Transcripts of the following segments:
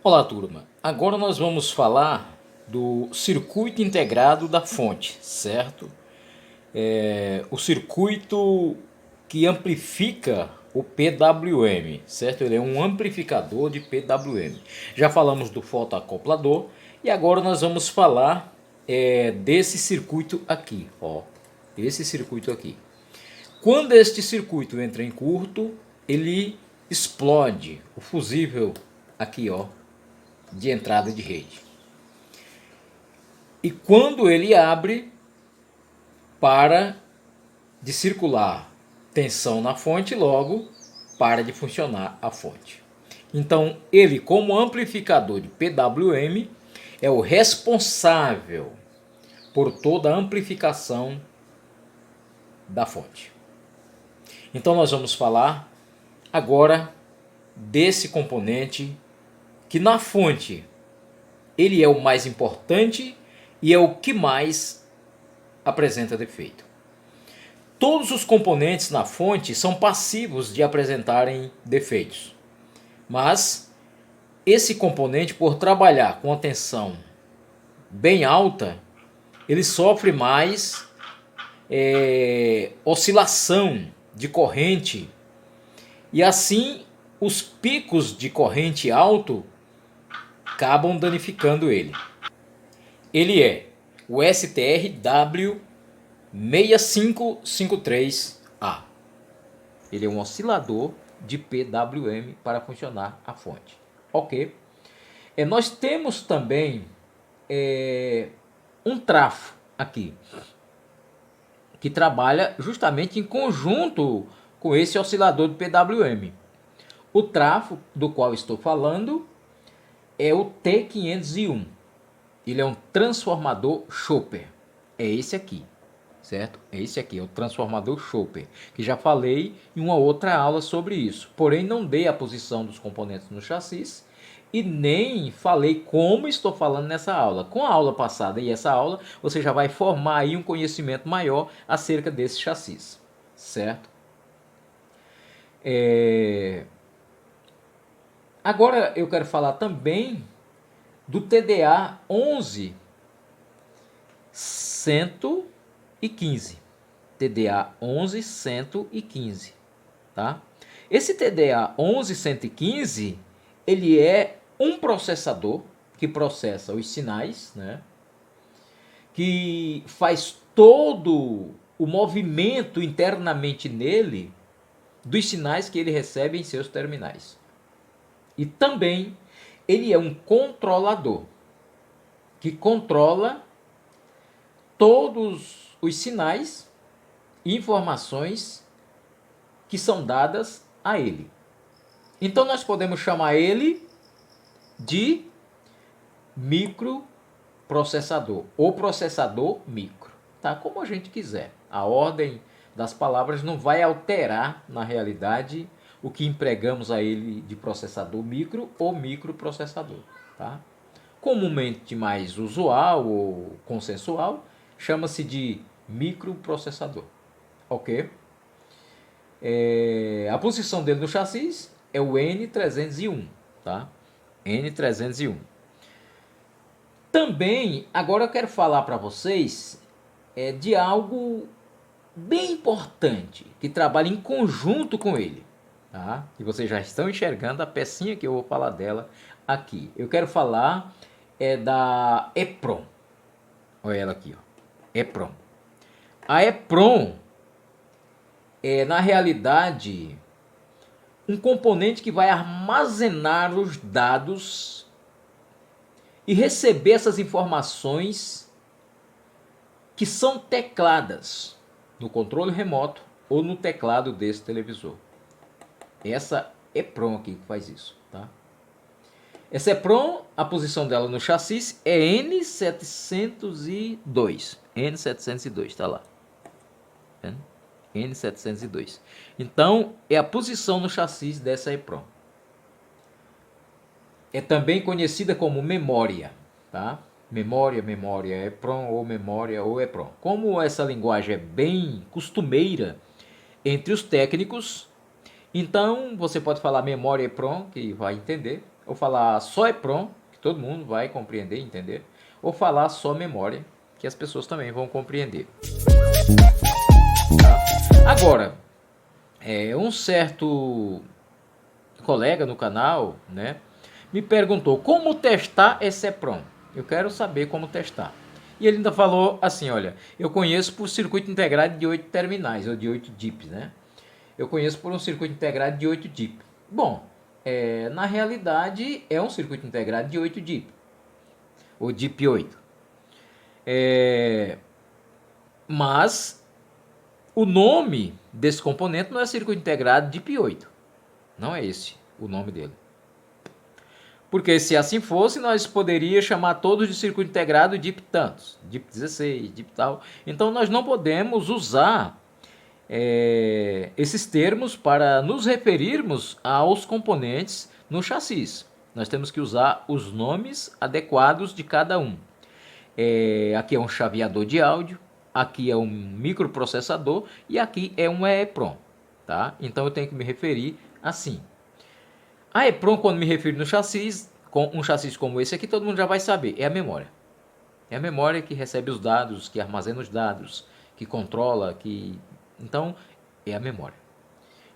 Olá, turma. Agora nós vamos falar do circuito integrado da fonte, certo? O circuito que amplifica o PWM, certo? Ele é um amplificador de PWM. Já falamos do fotoacoplador e agora nós vamos falar desse circuito aqui, ó. Esse circuito aqui. Quando este circuito entra em curto, ele explode o fusível aqui, ó, de entrada de rede. E quando ele abre, para de circular tensão na fonte, logo para de funcionar a fonte. Então, ele, como amplificador de PWM, é o responsável por toda a amplificação da fonte. Então, nós vamos falar agora desse componente que na fonte ele é o mais importante e é o que mais apresenta defeito. Todos os componentes na fonte são passivos de apresentarem defeitos, mas esse componente, por trabalhar com a tensão bem alta, ele sofre mais oscilação de corrente e assim os picos de corrente alto acabam danificando ele. Ele é o STRW6553A. Ele é um oscilador de PWM para funcionar a fonte. Ok. Nós temos também um trafo aqui, que trabalha justamente em conjunto com esse oscilador do PWM. O trafo do qual estou falando é o T501. Ele é um transformador Chopper. É esse aqui, certo? É esse aqui, é o transformador Chopper, que já falei em uma outra aula sobre isso. Porém, não dei a posição dos componentes no chassi e nem falei como estou falando nessa aula. Com a aula passada e essa aula, você já vai formar aí um conhecimento maior acerca desse chassi, certo? Agora eu quero falar também do TDA 11115. TDA 11115, tá? Esse TDA 11115, ele é um processador que processa os sinais, né? Que faz todo o movimento internamente nele dos sinais que ele recebe em seus terminais. E também ele é um controlador que controla todos os sinais e informações que são dadas a ele. Então nós podemos chamar ele de microprocessador ou processador micro, tá? Como a gente quiser. A ordem das palavras não vai alterar na realidade o que empregamos a ele de processador micro ou microprocessador, tá? Comumente mais usual ou consensual, chama-se de microprocessador, ok? A posição dele no chassi é o N301, tá? N301. Também, agora eu quero falar para vocês de algo bem importante, que trabalha em conjunto com ele, tá? E vocês já estão enxergando a pecinha que eu vou falar dela aqui. Eu quero falar da EPROM. Olha ela aqui, ó. EPROM. A EPROM é, na realidade, um componente que vai armazenar os dados e receber essas informações que são tecladas no controle remoto ou no teclado desse televisor. Essa EPROM aqui que faz isso, tá? Essa EPROM, a posição dela no chassi é N702. N702, tá lá. N702. Então, é a posição no chassi dessa EPROM. É também conhecida como memória, tá? Memória, EPROM ou memória ou EPROM. Como essa linguagem é bem costumeira entre os técnicos, então você pode falar memória EPROM, que vai entender, ou falar só EPROM, que todo mundo vai compreender, entender, ou falar só memória, que as pessoas também vão compreender. Tá? Agora, um certo colega no canal, né, me perguntou como testar esse EPROM. Eu quero saber como testar. E ele ainda falou assim, olha, eu conheço por circuito integrado de 8 terminais, ou de 8 DIPs, né? Eu conheço por um circuito integrado de 8 DIP. Bom, na realidade é um circuito integrado de 8 DIP, ou DIP 8. Mas o nome desse componente não é circuito integrado DIP 8. Não é esse o nome dele. Porque se assim fosse, nós poderíamos chamar todos de circuito integrado DIP tantos, DIP 16, DIP tal. Então nós não podemos usar esses termos para nos referirmos aos componentes no chassis. Nós temos que usar os nomes adequados de cada um. Aqui é um chaveador de áudio, aqui é um microprocessador e aqui é um EEPROM. Tá? Então eu tenho que me referir assim. A EPROM, quando me refiro no chassis, com um chassis como esse aqui, todo mundo já vai saber, é a memória. É a memória que recebe os dados, que armazena os dados, que controla, que... Então, é a memória.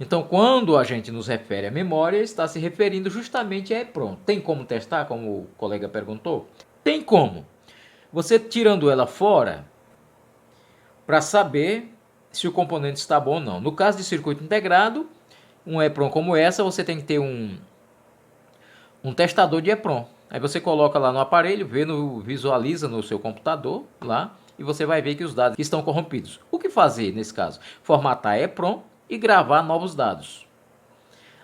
Então, quando a gente nos refere à memória, está se referindo justamente a EPROM. Tem como testar, como o colega perguntou? Tem como. Você tirando ela fora, para saber se o componente está bom ou não. No caso de circuito integrado, um EPROM como essa, você tem que ter um testador de EPROM. Aí você coloca lá no aparelho, visualiza no seu computador lá e você vai ver que os dados estão corrompidos. O que fazer nesse caso? Formatar EPROM e gravar novos dados.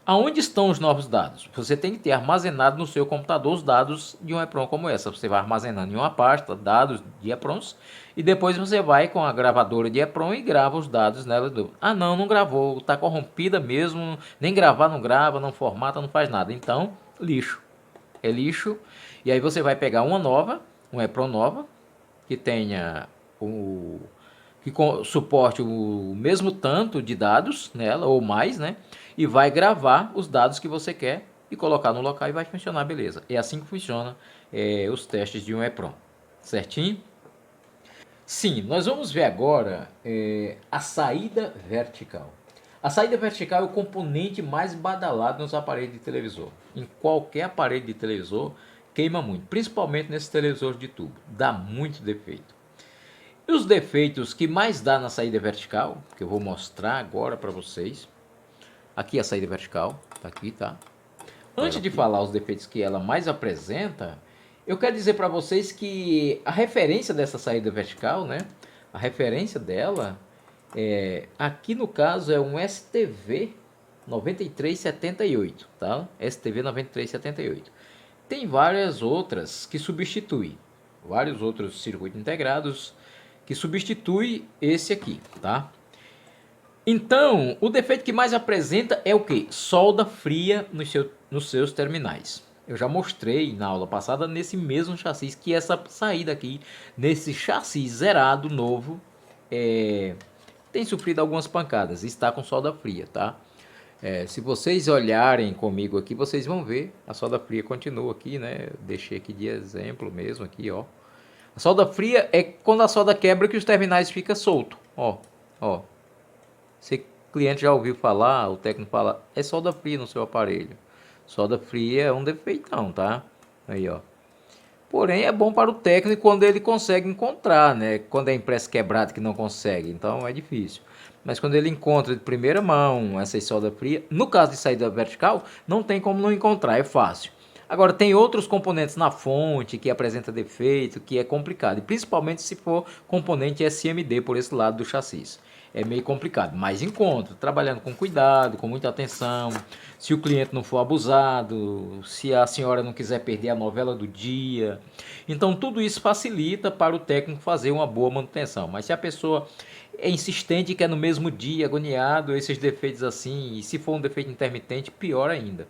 Aonde estão os novos dados? Você tem que ter armazenado no seu computador os dados de um EPROM como essa. Você vai armazenando em uma pasta dados de EPROMs e depois você vai com a gravadora de EPROM e grava os dados nela. Ah, não gravou, está corrompida mesmo, nem gravar não grava, não formata, não faz nada. Então, lixo. É lixo. E aí você vai pegar uma nova, uma EPROM nova, que tenha que suporte o mesmo tanto de dados nela, ou mais, né? E vai gravar os dados que você quer e colocar no local e vai funcionar, beleza. É assim que funciona os testes de um EPROM. Certinho? Sim, nós vamos ver agora a saída vertical. A saída vertical é o componente mais badalado nos aparelhos de televisor. Em qualquer aparelho de televisor, queima muito, principalmente nesse televisor de tubo. Dá muito defeito. E os defeitos que mais dá na saída vertical, que eu vou mostrar agora para vocês. Aqui a saída vertical, tá aqui, tá? Antes de falar os defeitos que ela mais apresenta, eu quero dizer para vocês que a referência dessa saída vertical, né? A referência dela, aqui no caso é um STV 9378, tá? STV 9378. Tem várias outras que substituem, vários outros circuitos integrados que substitui esse aqui, tá? Então, o defeito que mais apresenta é o que? Solda fria nos seus terminais. Eu já mostrei na aula passada nesse mesmo chassi que essa saída aqui, nesse chassi zerado novo, tem sofrido algumas pancadas, está com solda fria, tá? Se vocês olharem comigo aqui, vocês vão ver, a solda fria continua aqui, né? Eu deixei aqui de exemplo mesmo aqui, ó. A solda fria é quando a solda quebra que os terminais ficam soltos, ó, ó. Se o cliente já ouviu falar, o técnico fala, é solda fria no seu aparelho. Solda fria é um defeitão, tá? Aí, ó. Porém, é bom para o técnico quando ele consegue encontrar, né? Quando é impresso quebrado que não consegue, então é difícil. Mas quando ele encontra de primeira mão essa solda fria, no caso de saída vertical, não tem como não encontrar, é fácil. Agora, tem outros componentes na fonte que apresenta defeito, que é complicado, e principalmente se for componente SMD por esse lado do chassi. É meio complicado, mas encontra, trabalhando com cuidado, com muita atenção, se o cliente não for abusado, se a senhora não quiser perder a novela do dia. Então, tudo isso facilita para o técnico fazer uma boa manutenção. Mas se a pessoa é insistente e quer no mesmo dia, agoniado, esses defeitos assim, e se for um defeito intermitente, pior ainda.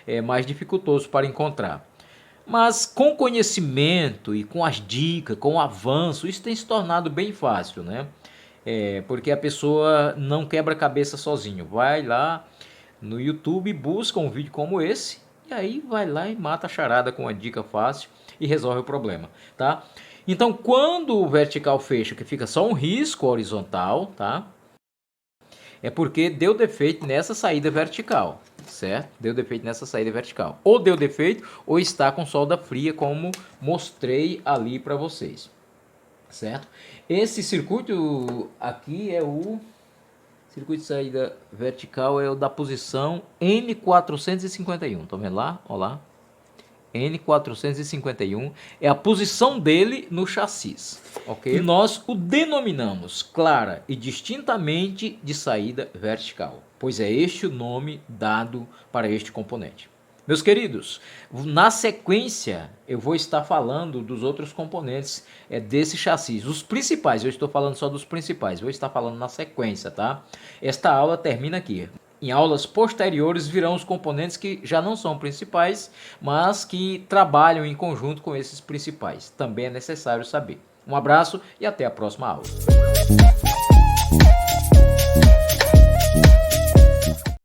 É mais dificultoso para encontrar. Mas com conhecimento e com as dicas, com o avanço, isso tem se tornado bem fácil, né? Porque a pessoa não quebra a cabeça sozinho. Vai lá no YouTube, busca um vídeo como esse E aí vai lá e mata a charada com uma dica fácil e resolve o problema, tá? Então, quando o vertical fecha, que fica só um risco horizontal, tá? É porque deu defeito nessa saída vertical, certo? Deu defeito nessa saída vertical. Ou deu defeito ou está com solda fria, como mostrei ali para vocês, certo? Esse circuito aqui é o circuito de saída vertical, é o da posição N451. Estão vendo lá? Olha lá. N451 é a posição dele no chassi, ok? E nós o denominamos clara e distintamente de saída vertical, pois é este o nome dado para este componente. Meus queridos, na sequência eu vou estar falando dos outros componentes desse chassi, os principais. Eu estou falando só dos principais, vou estar falando na sequência, tá? Esta aula termina aqui. Em aulas posteriores virão os componentes que já não são principais, mas que trabalham em conjunto com esses principais. Também é necessário saber. Um abraço e até a próxima aula.